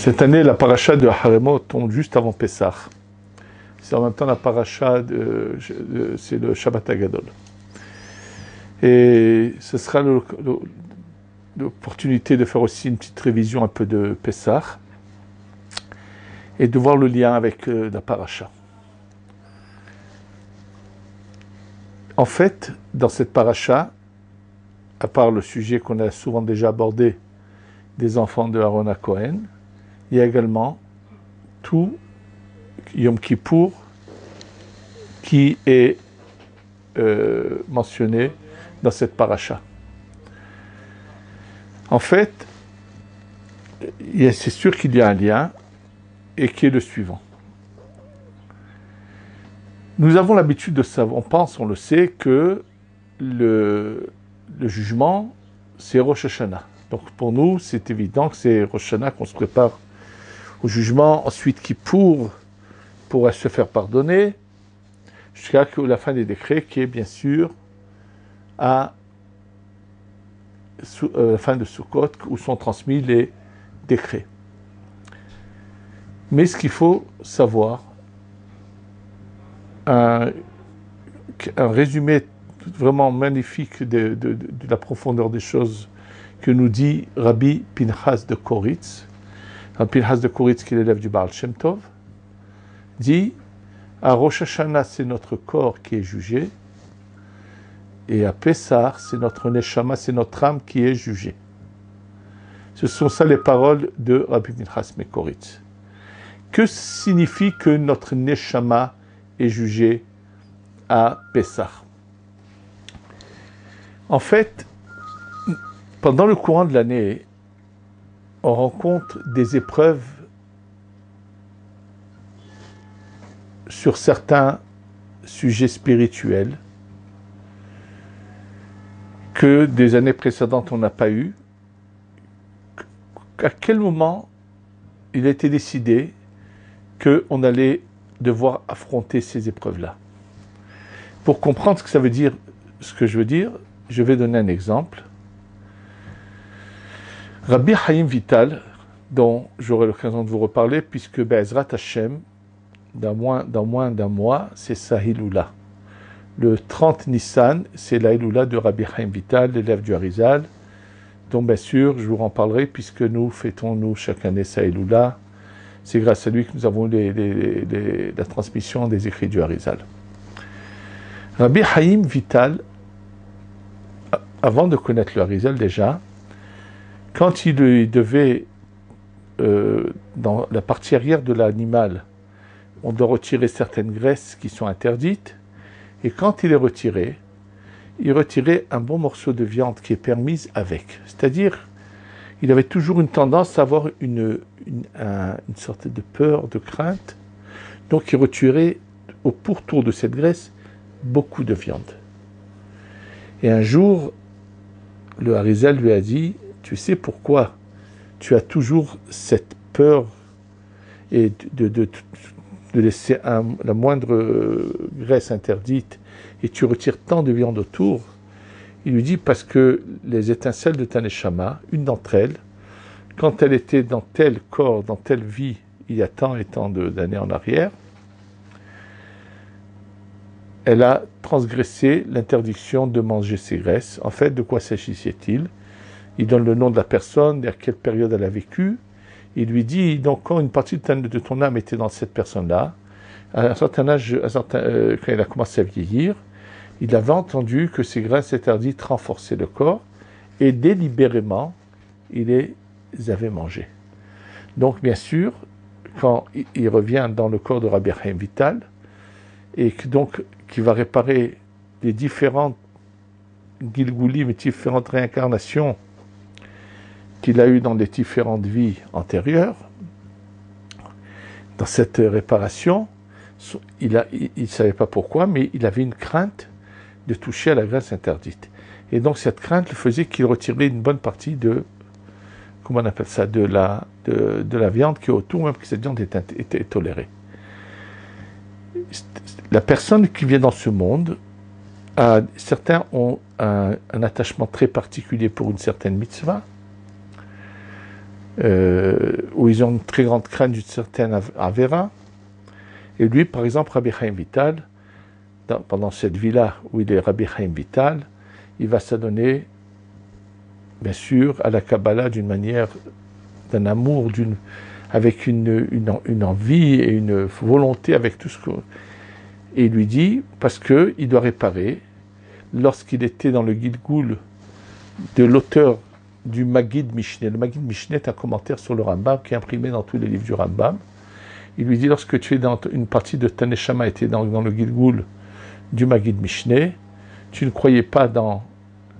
Cette année, la paracha de Haremot tombe juste avant Pessah. C'est en même temps la paracha, c'est le Shabbat Hagadol. Et ce sera l'opportunité de faire aussi une petite révision un peu de Pessah et de voir le lien avec la paracha. En fait, dans cette paracha, à part le sujet qu'on a souvent déjà abordé des enfants de Aaron à Cohen, il y a également tout Yom Kippour qui est mentionné dans cette paracha. En fait, c'est sûr qu'il y a un lien et qui est le suivant. Nous avons l'habitude de savoir, on le sait, que le jugement, c'est Rosh Hashanah. Donc pour nous, c'est évident que c'est Rosh Hashanah qu'on se prépare au jugement, ensuite Kippour pourra se faire pardonner, jusqu'à la fin des décrets, qui est bien sûr à la fin de Sukkot, où sont transmis les décrets. Mais ce qu'il faut savoir, un résumé vraiment magnifique de la profondeur des choses que nous dit Rabbi Pinchas de Koritz. Rabbi Pinchas de Koritz, qui est l'élève du Baal Shem Tov, dit à Rosh Hashanah, c'est notre corps qui est jugé, et à Pessah, c'est notre neshama, c'est notre âme qui est jugée. Ce sont ça les paroles de Rabbi Pinchas de Koritz. Que signifie que notre neshama est jugé à Pessah? En fait, pendant le courant de l'année, on rencontre des épreuves sur certains sujets spirituels que des années précédentes on n'a pas eu. À quel moment il a été décidé qu'on allait devoir affronter ces épreuves-là? Pour comprendre ce que ça veut dire, ce que je veux dire, je vais donner un exemple. Rabbi Chaim Vital, dont j'aurai l'occasion de vous reparler, puisque Be'ezrat Hashem, dans moins d'un mois, c'est sa Hiloula. Le 30 Nissan, c'est la Hiloula de Rabbi Chaim Vital, l'élève du Harizal, dont bien sûr je vous en parlerai, puisque nous fêtons chaque année sa Hiloula. C'est grâce à lui que nous avons la transmission des écrits du Harizal. Rabbi Chaim Vital, avant de connaître le Harizal déjà, quand il devait, dans la partie arrière de l'animal, on doit retirer certaines graisses qui sont interdites, et quand il est retiré, il retirait un bon morceau de viande qui est permise avec. C'est-à-dire, il avait toujours une tendance à avoir une sorte de peur, de crainte, donc il retirait au pourtour de cette graisse beaucoup de viande. Et un jour, le Harizal lui a dit: tu sais pourquoi tu as toujours cette peur et de laisser la moindre graisse interdite et tu retires tant de viande autour? Il lui dit: parce que les étincelles de ta neshama, une d'entre elles, quand elle était dans tel corps, dans telle vie, il y a tant et tant d'années en arrière, elle a transgressé l'interdiction de manger ces graisses. En fait, de quoi s'agissait-il? Il donne le nom de la personne, à quelle période elle a vécu. Il lui dit, donc, quand une partie de ton âme était dans cette personne-là, à un certain âge, quand elle a commencé à vieillir, il avait entendu que ces graisses interdites renforçaient le corps, et délibérément, il les avait mangées. Donc, bien sûr, quand il revient dans le corps de Rabbi Chaim Vital, et donc qui va réparer les différentes Gilgulim, les différentes réincarnations qu'il a eues dans les différentes vies antérieures, dans cette réparation, il ne savait pas pourquoi, mais il avait une crainte de toucher à la graisse interdite. Et donc cette crainte le faisait qu'il retirait une bonne partie de, comment on appelle ça, de la viande qui est autour, même que cette viande était tolérée. La personne qui vient dans ce monde, certains ont un attachement très particulier pour une certaine mitzvah, où ils ont une très grande crainte d'une certaine Avera. Et lui, par exemple, Rabbi Chaim Vital, pendant cette vie-là où il est Rabbi Chaim Vital, il va s'adonner, bien sûr, à la Kabbalah d'une manière, d'un amour, avec une envie et une volonté, avec tout ce que... Et il lui dit, parce qu'il doit réparer, lorsqu'il était dans le Gilgoul de l'auteur du Maggid Mishneh. Le Maggid Mishneh est un commentaire sur le Rambam qui est imprimé dans tous les livres du Rambam. Il lui dit, lorsque tu es dans une partie de ta Neshama, était dans le Gilgoul du Maggid Mishneh, tu ne croyais pas dans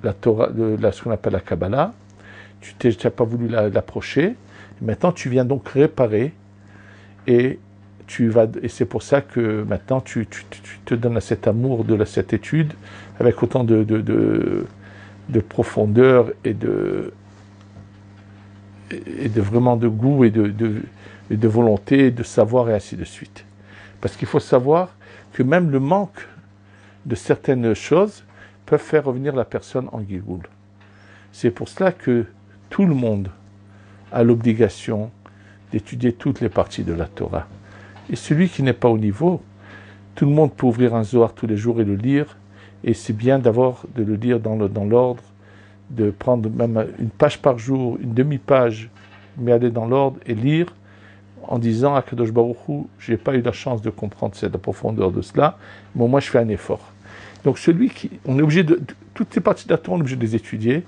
la Torah, ce qu'on appelle la Kabbalah, tu n'as pas voulu l'approcher, maintenant tu viens donc réparer, et c'est pour ça que maintenant tu te donnes à cet amour de cette étude, avec autant de profondeur et de vraiment de goût et de volonté, de savoir et ainsi de suite. Parce qu'il faut savoir que même le manque de certaines choses peuvent faire revenir la personne en Gilgoul. C'est pour cela que tout le monde a l'obligation d'étudier toutes les parties de la Torah. Et celui qui n'est pas au niveau, tout le monde peut ouvrir un Zohar tous les jours et le lire, et c'est bien de le lire dans l'ordre, de prendre même une page par jour, une demi-page, mais aller dans l'ordre et lire en disant à Kadosh Baruch Hu, je n'ai pas eu la chance de comprendre la profondeur de cela, mais moi je fais un effort. Donc on est obligé toutes ces parties de la Torah, on est obligé de les étudier.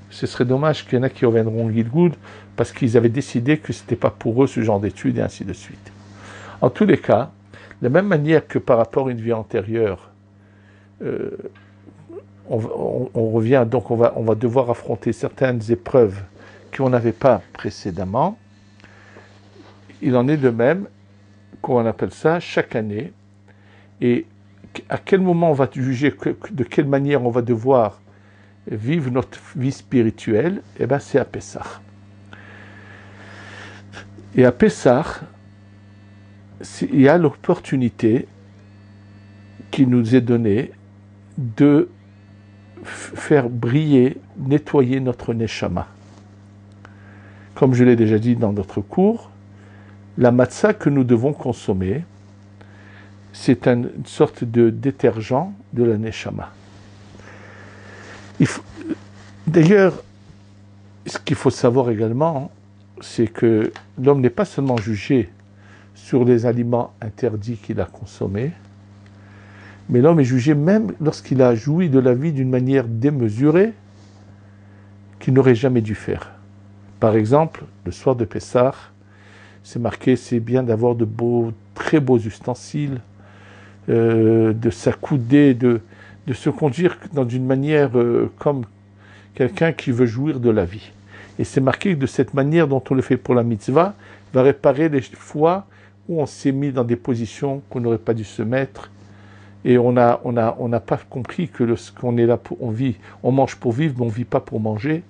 Ce serait dommage qu'il y en a qui reviendront au Gilgoul parce qu'ils avaient décidé que ce n'était pas pour eux ce genre d'études et ainsi de suite. En tous les cas, de la même manière que par rapport à une vie antérieure, on revient, donc on va devoir affronter certaines épreuves qu'on n'avait pas précédemment. Il en est de même qu'on appelle ça chaque année. Et à quel moment on va juger, de quelle manière on va devoir vivre notre vie spirituelle, eh bien c'est à Pessah. Et à Pessah, il y a l'opportunité qui nous est donnée de faire briller, nettoyer notre Neshama. Comme je l'ai déjà dit dans notre cours, la matzah que nous devons consommer, c'est une sorte de détergent de la Neshama. D'ailleurs, ce qu'il faut savoir également, c'est que l'homme n'est pas seulement jugé sur les aliments interdits qu'il a consommés, mais l'homme est jugé même lorsqu'il a joui de la vie d'une manière démesurée qu'il n'aurait jamais dû faire. Par exemple, le soir de Pessah, c'est marqué, c'est bien d'avoir de très beaux ustensiles, de s'accouder, de se conduire dans une manière comme quelqu'un qui veut jouir de la vie. Et c'est marqué que de cette manière dont on le fait pour la mitzvah, va réparer les fois où on s'est mis dans des positions qu'on n'aurait pas dû se mettre, et on n'a pas compris que lorsqu'on est là, on mange pour vivre, mais on ne vit pas pour manger.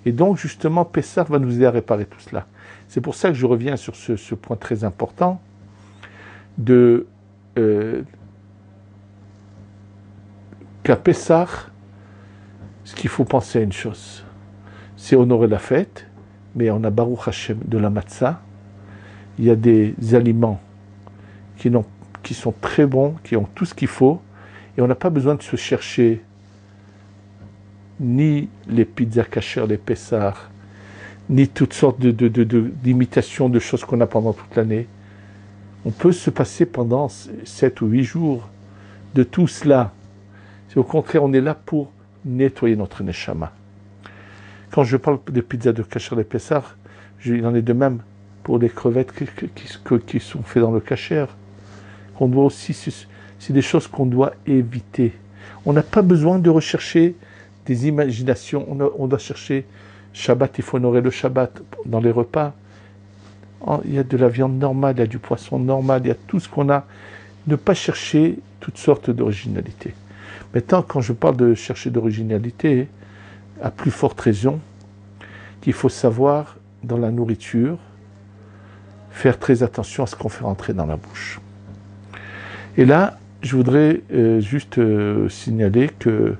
Et donc justement, Pessah va nous aider à réparer tout cela. C'est pour ça que je reviens sur ce point très important qu'à Pessah, ce qu'il faut penser à une chose, c'est honorer la fête, mais on a Baruch Hashem de la matzah. Il y a des aliments qui sont très bons, qui ont tout ce qu'il faut, et on n'a pas besoin de se chercher ni les pizzas cachères, les Pessah, ni toutes sortes d'imitations de choses qu'on a pendant toute l'année. On peut se passer pendant 7 ou 8 jours de tout cela. C'est au contraire, on est là pour nettoyer notre neshama. Quand je parle de pizzas de kasher les Pessah, il en est de même pour les crevettes qui sont faites dans le kasher. On doit aussi, c'est des choses qu'on doit éviter. On n'a pas besoin de rechercher des imaginations. On doit chercher Shabbat, il faut honorer le Shabbat dans les repas. Il y a de la viande normale, il y a du poisson normal, il y a tout ce qu'on a. Ne pas chercher toutes sortes d'originalité. Maintenant, quand je parle de chercher d'originalité, à plus forte raison, qu'il faut savoir, dans la nourriture, faire très attention à ce qu'on fait rentrer dans la bouche. Et là, je voudrais juste signaler que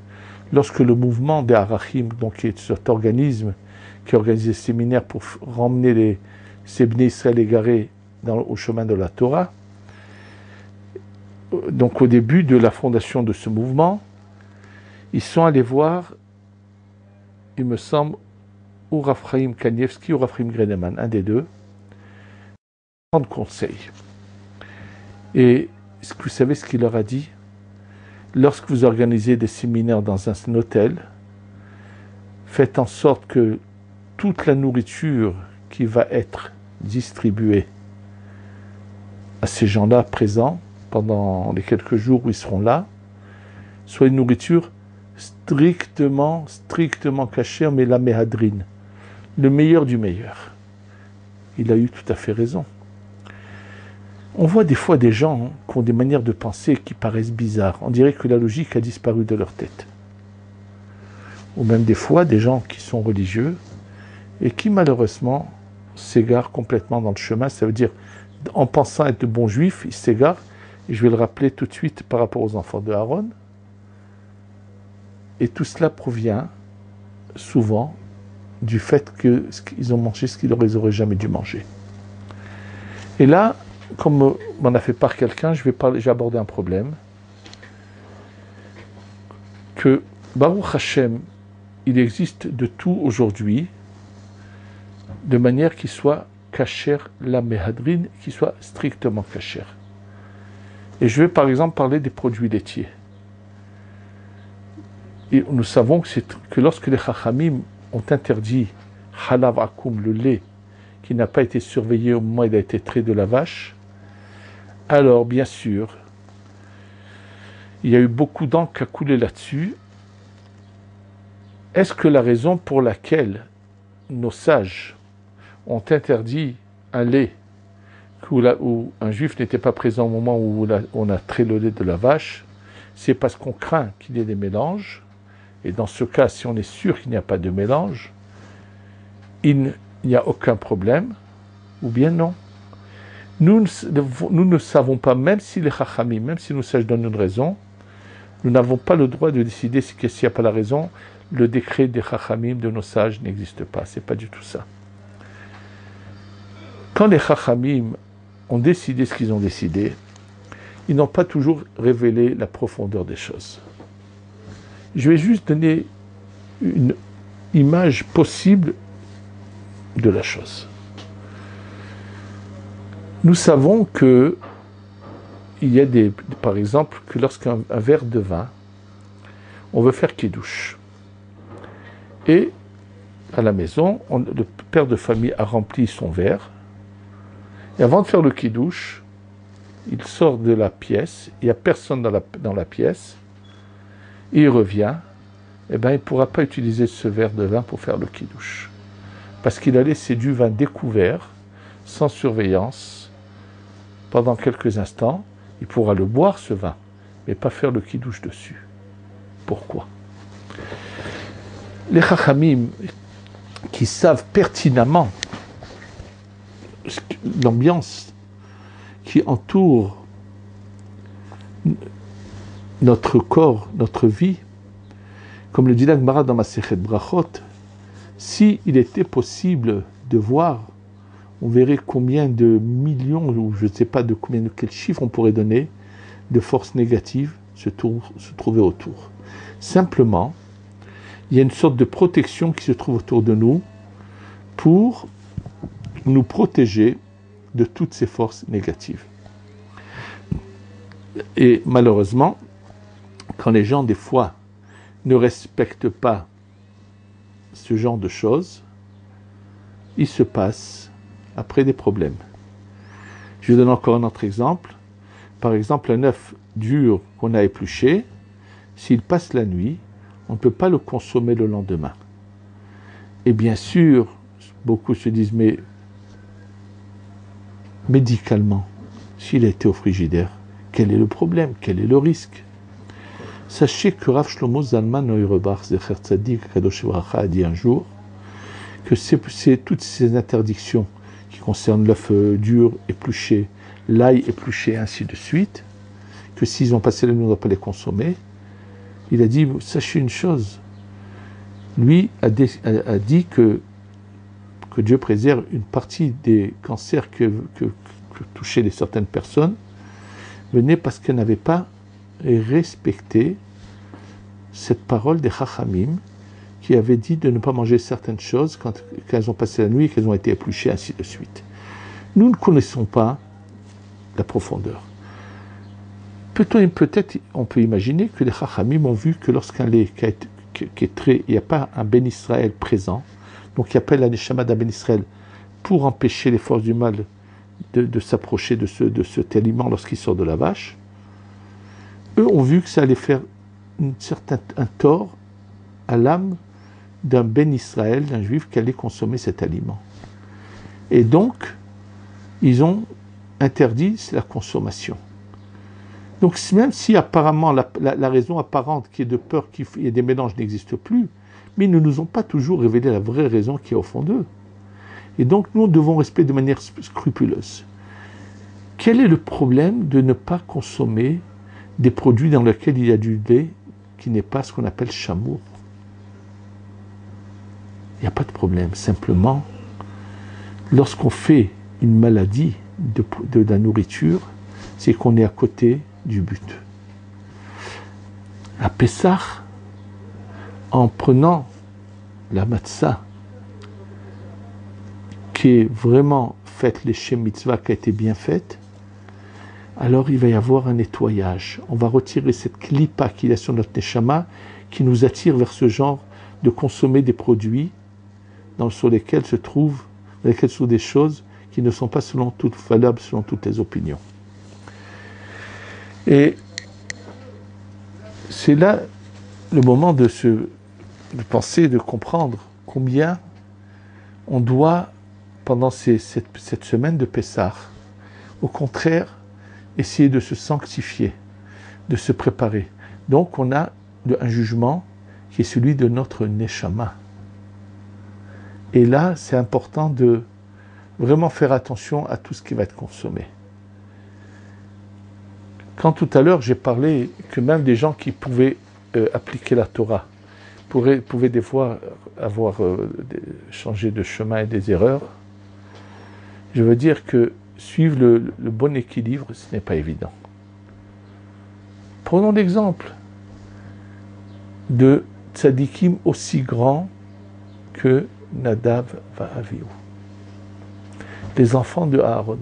lorsque le mouvement des Arachim, donc qui est cet organisme qui organise des séminaires pour ramener ces Bnei Israël égarés au chemin de la Torah. Donc au début de la fondation de ce mouvement, ils sont allés voir, il me semble, ou Rav Chaim Kanievski ou Rav Chaim Greneman, un des deux, prendre conseil. Et est-ce que vous savez ce qu'il leur a dit? Lorsque vous organisez des séminaires dans un hôtel, faites en sorte que toute la nourriture qui va être distribuée à ces gens-là présents pendant les quelques jours où ils seront là, soit une nourriture strictement cachée, mais la méhadrine, le meilleur du meilleur. Il a eu tout à fait raison. On voit des fois des gens qui ont des manières de penser qui paraissent bizarres. On dirait que la logique a disparu de leur tête. Ou même des fois des gens qui sont religieux et qui malheureusement s'égarent complètement dans le chemin. Ça veut dire, en pensant être de bons juifs, ils s'égarent. Et je vais le rappeler tout de suite par rapport aux enfants de Aaron. Et tout cela provient souvent du fait qu'ils ont mangé ce qu'ils n'auraient jamais dû manger. Et là, comme m'en a fait part quelqu'un, j'ai abordé un problème. Que Baruch Hashem, il existe de tout aujourd'hui, de manière qu'il soit kasher la méhadrine, qu'il soit strictement kasher. Et je vais par exemple parler des produits laitiers. Et nous savons que lorsque les Chachamim ont interdit halav akum, le lait, qui n'a pas été surveillé au moment où il a été trait de la vache, alors bien sûr, il y a eu beaucoup d'encre qui a coulé là-dessus. Est-ce que la raison pour laquelle nos sages ont interdit un lait où un juif n'était pas présent au moment où on a trait le lait de la vache, c'est parce qu'on craint qu'il y ait des mélanges, et dans ce cas, si on est sûr qu'il n'y a pas de mélange, il n'y a aucun problème, ou bien non. Nous ne savons pas, même si les Chachamim, même si nos sages donnent une raison, nous n'avons pas le droit de décider s'il n'y a pas la raison. Le décret des Chachamim, de nos sages, n'existe pas. C'est pas du tout ça. Quand les Chachamim ont décidé ce qu'ils ont décidé, ils n'ont pas toujours révélé la profondeur des choses. Je vais juste donner une image possible de la chose. Nous savons que il y a par exemple, que lorsqu'un verre de vin, on veut faire kidouche. Et à la maison, le père de famille a rempli son verre. Et avant de faire le kidouche, il sort de la pièce, il n'y a personne dans la pièce, et il revient, et bien il ne pourra pas utiliser ce verre de vin pour faire le kidouche. Parce qu'il a laissé du vin découvert, sans surveillance, pendant quelques instants. Il pourra le boire, ce vin, mais pas faire le kidouche dessus. Pourquoi? Les Chachamim, qui savent pertinemment l'ambiance qui entoure notre corps, notre vie, comme le dit la Gemara dans Masechet Brachot, si il était possible de voir, on verrait combien de millions, ou je ne sais pas de quel chiffre on pourrait donner, de forces négatives se trouvaient autour. Simplement, il y a une sorte de protection qui se trouve autour de nous pour nous protéger de toutes ces forces négatives. Et malheureusement, quand les gens, des fois, ne respectent pas ce genre de choses, il se passe après des problèmes. Je donne encore un autre exemple. Par exemple, un œuf dur qu'on a épluché, s'il passe la nuit, on ne peut pas le consommer le lendemain. Et bien sûr, beaucoup se disent, mais médicalement, s'il a été au frigidaire, quel est le problème? Quel est le risque? Sachez que Rav Shlomo Zalman Auerbach Zecher Tzadik Kadosh Veracha a dit un jour que c'est toutes ces interdictions qui concernent l'œuf dur, épluché, l'ail épluché, ainsi de suite, que s'ils ont passé la nuit, on ne doit pas les consommer. Il a dit, sachez une chose, lui a dit que que Dieu préserve, une partie des cancers que touchaient certaines personnes venait parce qu'elles n'avaient pas respecté cette parole des Chachamim qui avait dit de ne pas manger certaines choses quand elles ont passé la nuit et qu'elles ont été épluchées, ainsi de suite. Nous ne connaissons pas la profondeur. Peut-être on peut imaginer que les Chachamim ont vu que lorsqu'un lait qui est très, il n'y a pas un Ben Israël présent, donc il appelle la Neshama d'un Ben Israël pour empêcher les forces du mal de s'approcher de cet aliment lorsqu'il sort de la vache. Eux ont vu que ça allait faire un tort à l'âme d'un Ben Israël, d'un juif qui allait consommer cet aliment. Et donc, ils ont interdit la consommation. Donc même si apparemment la raison apparente qui est de peur qu'il y ait des mélanges n'existe plus, mais ils ne nous ont pas toujours révélé la vraie raison qui est au fond d'eux. Et donc nous devons respecter de manière scrupuleuse. Quel est le problème de ne pas consommer des produits dans lesquels il y a du lait qui n'est pas ce qu'on appelle chamour? Il n'y a pas de problème. Simplement, lorsqu'on fait une maladie de la nourriture, c'est qu'on est à côté du but. À Pessah, en prenant la matzah, qui est vraiment faite, les mitzvah qui a été bien faite, alors il va y avoir un nettoyage. On va retirer cette klipa qu'il y a sur notre neshama, qui nous attire vers ce genre de consommer des produits sur lesquels se trouvent des choses qui ne sont pas valables selon toutes les opinions. Et c'est là le moment de penser, de comprendre combien on doit, pendant cette semaine de Pessah, au contraire, essayer de se sanctifier, de se préparer. Donc on a un jugement qui est celui de notre neshama. Et là, c'est important de vraiment faire attention à tout ce qui va être consommé. Quand tout à l'heure, j'ai parlé que même des gens qui pouvaient appliquer la Torah pouvaient des fois avoir changé de chemin et des erreurs, je veux dire que suivre le bon équilibre, ce n'est pas évident. Prenons l'exemple de tzadikim aussi grands que Nadav va Avihu, les enfants de Aaron.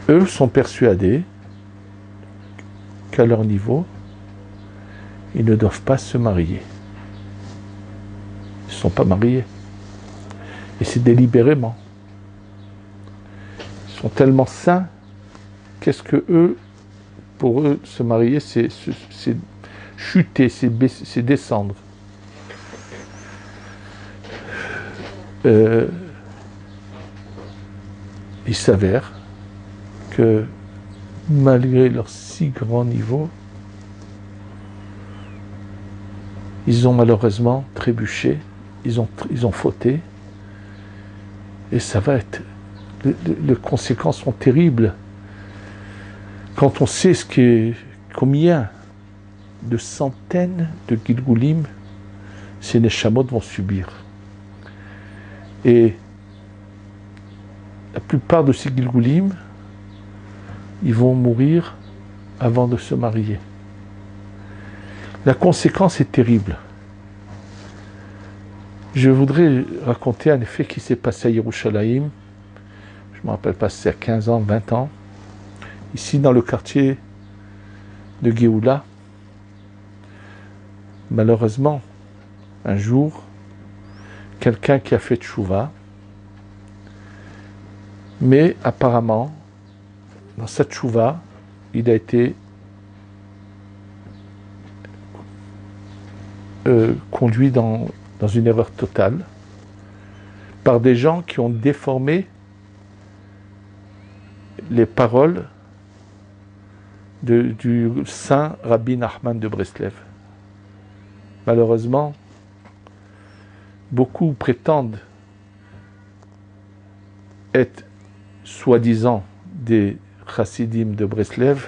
Eux sont persuadés qu'à leur niveau, ils ne doivent pas se marier. Ils ne sont pas mariés. Et c'est délibérément. Ils sont tellement saints, qu'est-ce que eux, pour eux, se marier, c'est chuter, c'est descendre. Il s'avère que malgré leur si grand niveau, ils ont malheureusement trébuché, ils ont fauté, et ça va être... Les conséquences sont terribles. Quand on sait combien de centaines de Gilgulim ces Neshamot vont subir. Et la plupart de ces Gilgulim, ils vont mourir avant de se marier. La conséquence est terrible. Je voudrais raconter un effet qui s'est passé à Yerushalayim. Je ne me rappelle pas si c'est à 15 ans, 20 ans. Ici, dans le quartier de Géoula. Malheureusement, un jour, quelqu'un qui a fait tchouva, mais apparemment, dans cette tchouva, il a été conduit dans une erreur totale par des gens qui ont déformé les paroles du saint Rabbi Nachman de Breslev. Malheureusement, beaucoup prétendent être soi-disant des chassidim de Breslev.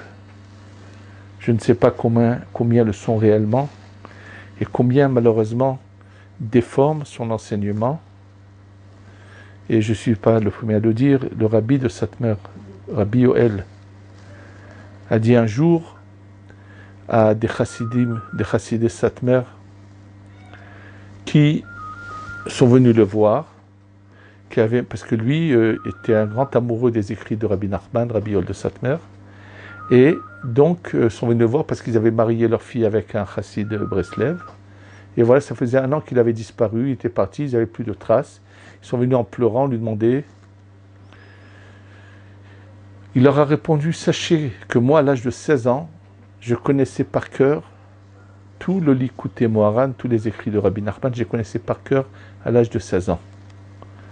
Je ne sais pas combien le sont réellement et combien malheureusement déforme son enseignement. Et je ne suis pas le premier à le dire, le rabbi de Satmer, Rabbi Yoel, a dit un jour à des chassidés Satmer, qui sont venus le voir, parce que lui était un grand amoureux des écrits de Rabbi Nachman, Rabbi Yoel de Satmer, et donc sont venus le voir parce qu'ils avaient marié leur fille avec un chassid de Breslev. Et voilà, ça faisait 1 an qu'il avait disparu, il était parti, ils n'avaient plus de traces. Ils sont venus en pleurant lui demander. Il leur a répondu, sachez que moi, à l'âge de 16 ans, je connaissais par cœur tout le Likutei Moharan, tous les écrits de Rabbi Nachman, je les connaissais par cœur à l'âge de 16 ans.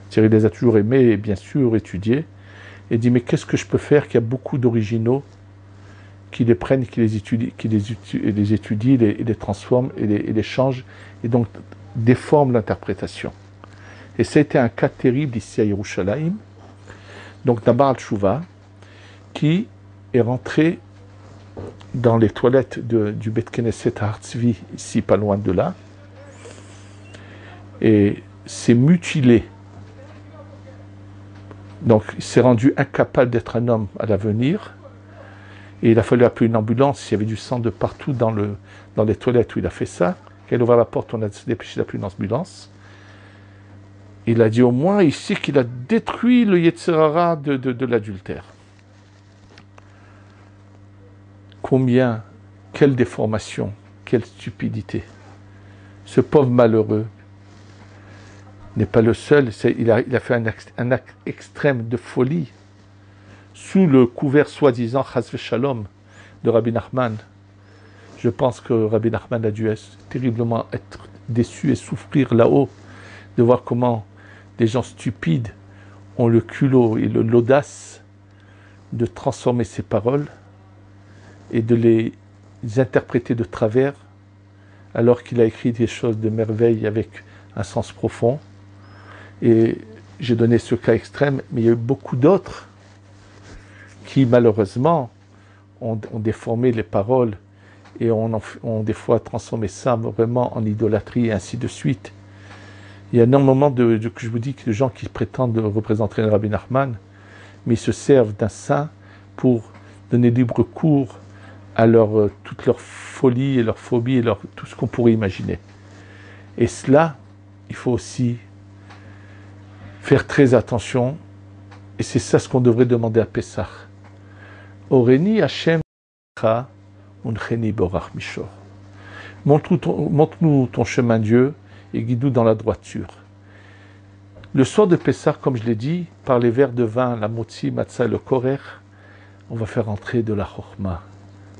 C'est-à-dire, il les a toujours aimés et bien sûr étudiés. Et dit, mais qu'est-ce que je peux faire qu'il y a beaucoup d'originaux qui les prennent, qui les étudient, les transforment et les changent, et donc déforment l'interprétation. Et ça a été un cas terrible ici à Yerushalayim, donc d'un Baal Tshuva, qui est rentré dans les toilettes du Bet Knesset à Har Tzvi, ici pas loin de là, et s'est mutilé. Donc il s'est rendu incapable d'être un homme à l'avenir, et il a fallu appeler une ambulance. Il y avait du sang de partout dans les toilettes où il a fait ça. Quand il a ouvert la porte, on a dépêché d'appeler une ambulance. Il a dit au moins ici qu'il a détruit le Yetzer Hara de l'adultère. Combien, quelle déformation, quelle stupidité. Ce pauvre malheureux n'est pas le seul. Il a fait un acte extrême de folie sous le couvert soi-disant Chas v'Shalom de Rabbi Nachman. Je pense que Rabbi Nachman a dû terriblement être déçu et souffrir là-haut de voir comment des gens stupides ont le culot et l'audace de transformer ces paroles et de les interpréter de travers, alors qu'il a écrit des choses de merveille avec un sens profond. Et j'ai donné ce cas extrême, mais il y a eu beaucoup d'autres qui malheureusement ont déformé les paroles et ont des fois transformé ça vraiment en idolâtrie et ainsi de suite. Il y a énormément que je vous dis, de gens qui prétendent représenter le Rabbi Nachman, mais ils se servent d'un saint pour donner libre cours à toute leur folie et leur phobie et tout ce qu'on pourrait imaginer. Et cela, il faut aussi faire très attention, et c'est ça ce qu'on devrait demander à Pessah. Oreni Hashem uncheni borach mishor. Montre-nous ton chemin, Dieu, et guide-nous dans la droiture. Le soir de Pessah, comme je l'ai dit, par les verres de vin, la motzi, matzah et le korer, on va faire entrer de la chorma,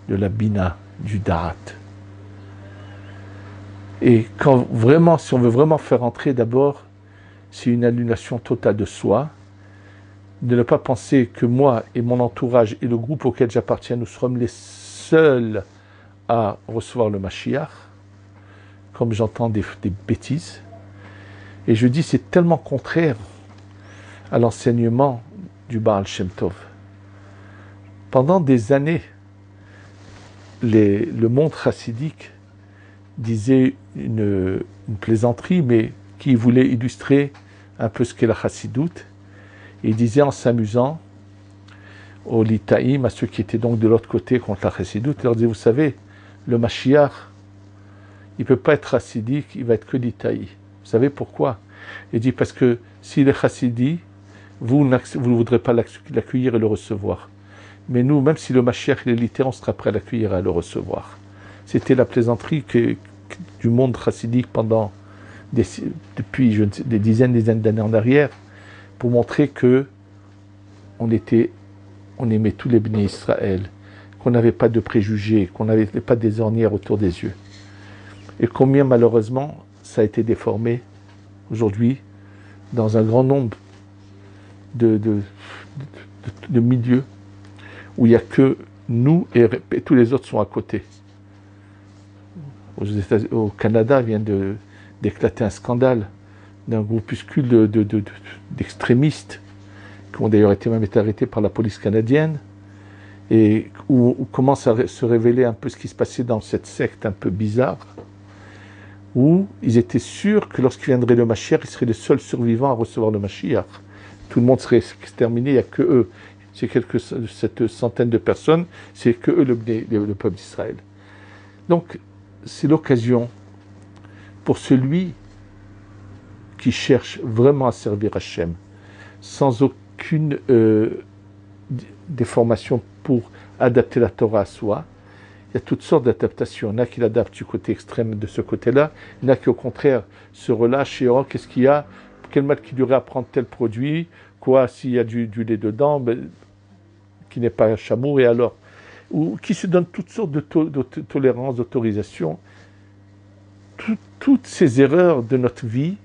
de la bina, du da'at. Et si on veut vraiment faire entrer, d'abord, c'est une annulation totale de soi, de ne pas penser que moi et mon entourage et le groupe auquel j'appartiens, nous serons les seuls à recevoir le Mashiach, comme j'entends des bêtises. Et je dis, c'est tellement contraire à l'enseignement du Baal Shem Tov. Pendant des années, le monde chassidique disait une plaisanterie, mais qui voulait illustrer un peu ce qu'est la chassidoute. Et il disait en s'amusant aux litaïm, à ceux qui étaient donc de l'autre côté contre la chassidoute, il leur disait, vous savez, le Mashiach, il ne peut pas être chassidique, il va être que litaï. Vous savez pourquoi? Il dit, parce que s'il est chassidi, vous ne voudrez pas l'accueillir et le recevoir. Mais nous, même si le Mashiach est litaï, on sera prêt à l'accueillir et à le recevoir. C'était la plaisanterie du monde chassidique depuis des dizaines d'années en arrière, pour montrer que on aimait tous les bénis Israël, qu'on n'avait pas de préjugés, qu'on n'avait pas des ornières autour des yeux. Et combien malheureusement ça a été déformé aujourd'hui dans un grand nombre de milieux où il n'y a que nous et tous les autres sont à côté. Au Canada vient d'éclater un scandale d'un groupuscule d'extrémistes qui ont d'ailleurs été arrêtés par la police canadienne, et où commence à se révéler un peu ce qui se passait dans cette secte un peu bizarre, où ils étaient sûrs que lorsqu'il viendrait le Mashiach, ils seraient les seuls survivants à recevoir le Mashiach. Tout le monde serait exterminé, il n'y a que eux. C'est cette centaine de personnes, c'est que eux le peuple d'Israël. Donc, c'est l'occasion pour celui qui cherche vraiment à servir Hachem, sans aucune déformation pour adapter la Torah à soi. Il y a toutes sortes d'adaptations. Il y en a qui l'adaptent du côté extrême de ce côté-là. Il y en a qui, au contraire, se relâchent et oh, qu'est-ce qu'il y a? Quel mal qu'il y aurait à prendre tel produit? Quoi, s'il y a du lait dedans, qui n'est pas un chameau, et alors? Ou qui se donnent toutes sortes de tolérances, d'autorisations. Toutes ces erreurs de notre vie,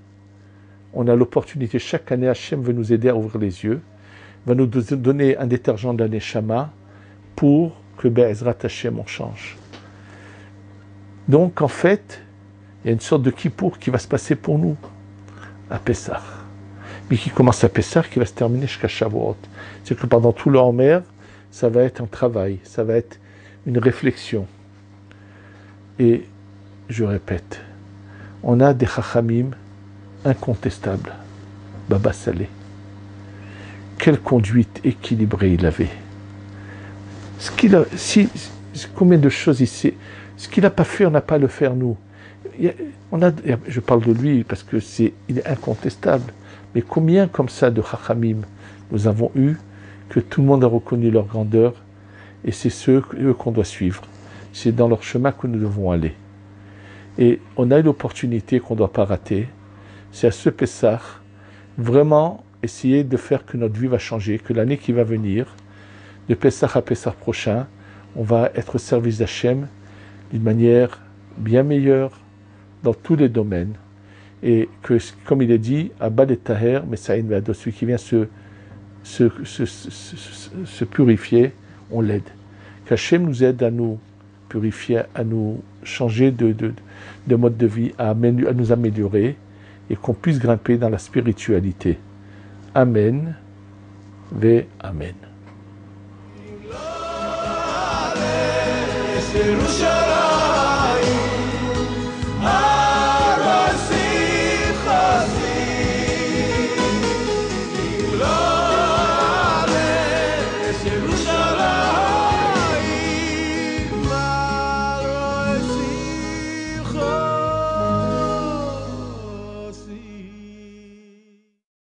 on a l'opportunité, chaque année, Hachem veut nous aider à ouvrir les yeux, va nous donner un détergent de la Neshama pour que Be'ezrat Hachem on change. Donc en fait, il y a une sorte de Kippour qui va se passer pour nous à Pessah. Mais qui commence à Pessah, qui va se terminer jusqu'à Shavuot. C'est que pendant tout le mer, ça va être un travail, ça va être une réflexion. Et je répète, on a des chachamim incontestables. Baba Salé. Quelle conduite équilibrée il avait. Combien de choses ici. Ce qu'il n'a pas fait, on n'a pas à le faire nous. Je parle de lui parce que il est incontestable. Mais combien comme ça de chachamim nous avons eu que tout le monde a reconnu leur grandeur et c'est eux qu'on doit suivre. C'est dans leur chemin que nous devons aller. Et on a une opportunité qu'on ne doit pas rater. C'est à ce Pessah, vraiment essayer de faire que notre vie va changer, que l'année qui va venir, de Pessah à Pessah prochain, on va être au service d'Hachem d'une manière bien meilleure dans tous les domaines. Et que, comme il est dit, Abba et Taher, Messaïn Ve'ado, celui qui vient se purifier, on l'aide. Qu'Hachem nous aide à nous purifier, à nous changer de mode de vie, à nous améliorer et qu'on puisse grimper dans la spiritualité. Amen. Ve Amen.